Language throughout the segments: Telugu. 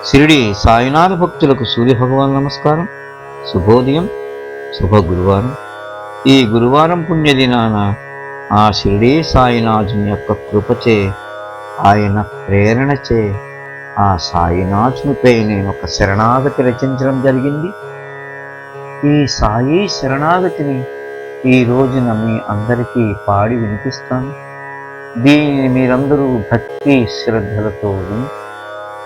షిరిడి సాయినాథ భక్తులకు సూర్యభగవాన్ నమస్కారం. శుభోదయం, శుభ గురువారం. ఈ గురువారం పుణ్యదినాన ఆ షిరిడి సాయినాథుని యొక్క కృపచే, ఆయన ప్రేరణచే ఆ సాయినాథునిపై నేను ఒక శరణాగతి రచించడం జరిగింది. ఈ సాయి శరణాగతిని ఈ రోజున మీ అందరికీ పాడి వినిపిస్తాను. దీనిని మీరందరూ భక్తి శ్రద్ధలతో విని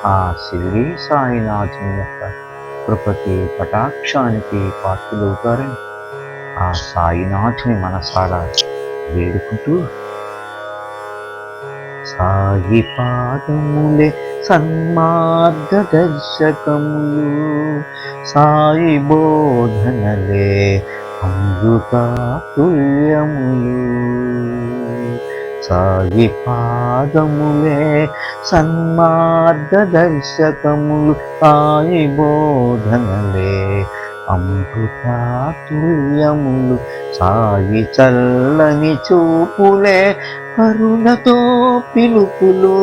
ఆ షిరిడి సాయినాథుని యొక్క కృపకి, కటాక్షానికి పాత్రులవుతారని ఆ సాయినాథుని మనసారా వేడుకుంటూ, సాయి పాదములే సన్మార్గదర్శకములు, సాయి బోధనలే అమృతాతుల్యములు. సాయి పాదములే సన్మార్గదర్శకములు, సాయి బోధనలే అమృతాతుల్యములు. సాయి చల్లని చూపులే కరుణతో పిలుపులు,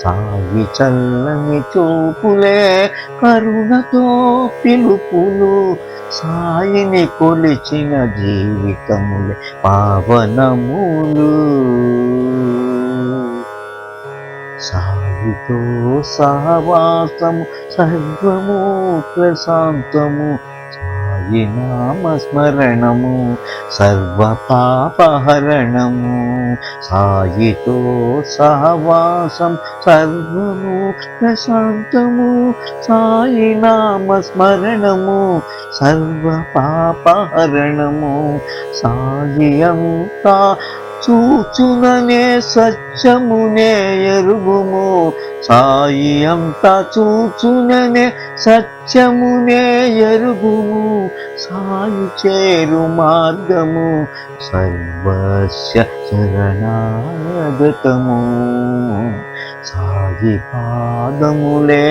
సాయి చల్లని చూపులే కరుణతో పిలుపులు. సాయిని కొలిచిన జీవితములే పావనములు. సాయితో సహవాసము సర్వము ప్రశాంతము, సాయి నామస్మరణము సర్వ పాపహరణము. సాయితో సహవాసం సర్వము ప్రశాంతము, సాయి నామస్మరణము సర్వ పాపహరణము. సాయి అంతా చూచుననే సత్యమునే ఎరుగుము, సాయి అంతా చూచుననే సత్యమునే ఎరుగుము. సాయి చేరు మార్గము సర్వస్య శరణాగతము. సాయి పాదములే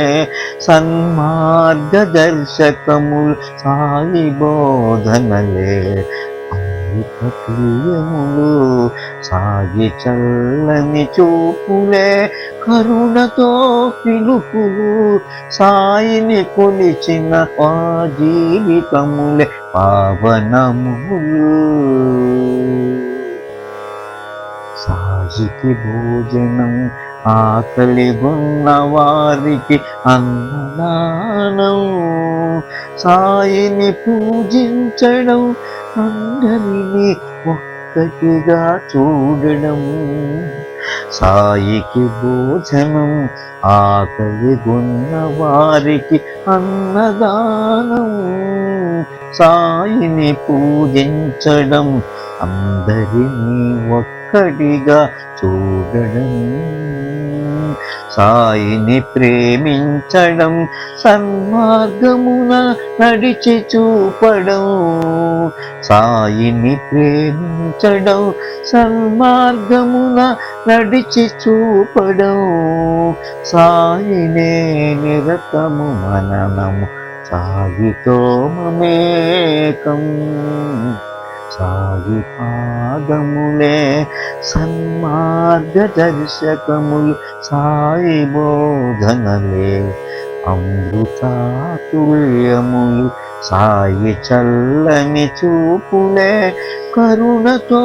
సన్మార్గదర్శకములు, సాయి బోధనలే అమృతతుల్యములు. సాయి చల్లని చూపులే కరుణతో పిలుపులు, సాయిని కొలిచిన ఆ జీవితములే పావనములు. సాయికి భోజనం ఆకలి ఉన్న వారికి అన్నదానం, సాయిని పూజించడం అందరినీ ఒక్కటిగా చూడడం. సాయికి భోజనం ఆకలి ఉన్న వారికి అన్నదానం, సాయిని పూజించడం అందరినీ ఒక్కటిగా చూడడం. సాయిని ప్రేమించడం సన్మార్గమున నడిచి చూపడం, సాయిని ప్రేమించడం సన్మార్గమున నడిచి చూపడం. సాయినే నిరతము మననము, సాయితో మమేకం. సాయి పాదములే సన్మార్గదర్శకములు, సాయి బోధనలే అమృతాతుల్యములు. సాయి చల్లని చూపులే కరుణతో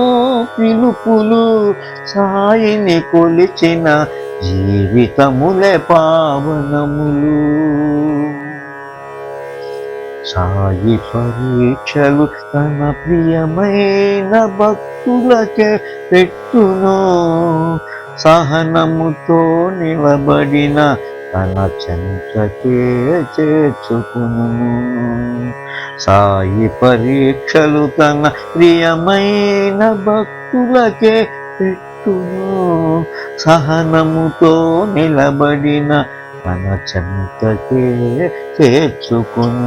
పిలుపులు, సాయిని కొలిచిన జీవితములే పావనములు. సాయి పరీక్షలు తన ప్రియమైన భక్తులకే పెట్టును, సహనముతో నిలబడిన తన చెంతకే చేర్చుకును. సాయి పరీక్షలు తన ప్రియమైన భక్తులకే పెట్టును, సహనముతో నిలబడిన తన చెంతకే చేర్చుకును.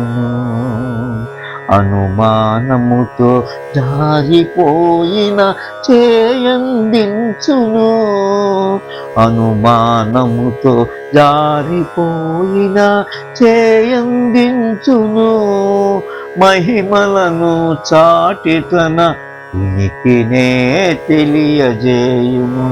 అనుమానముతో జారిపోయిన చేయందించును, అనుమానముతో జారిపోయిన చేయందించును. మహిమలను చాటి తన ఉనికినే తెలియజేయును.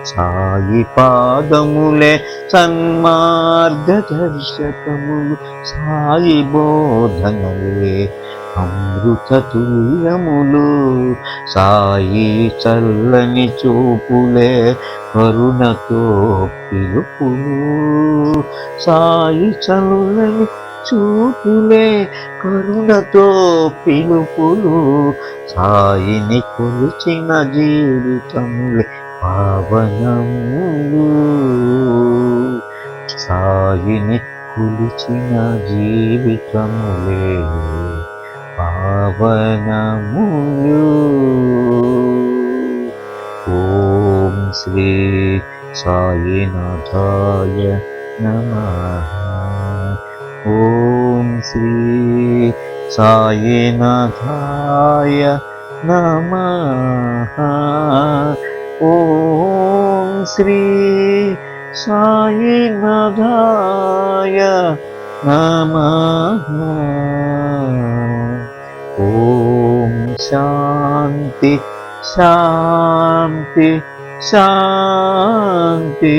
సాయి పాదములే సన్మార్గదర్శకములు, సాయి బోధనలే అమృత తుల్యములు, సాయి చల్లని చూపులే కరుణతో పిలుపులు, సాయి చల్లని చూపులే కరుణతో పిలుపులు, సాయిని కొలిచిన జీవితములే పావనములు, సాయిని కొలిచిన జీవితములే పావనములు. ఓం శ్రీ సాయినాథాయ నమః. ఓం శ్రీ సాయినాథాయ నమః. ఓం శ్రీ సాయినాథాయ నమః. ఓం శాంతి శాంతి శాంతి.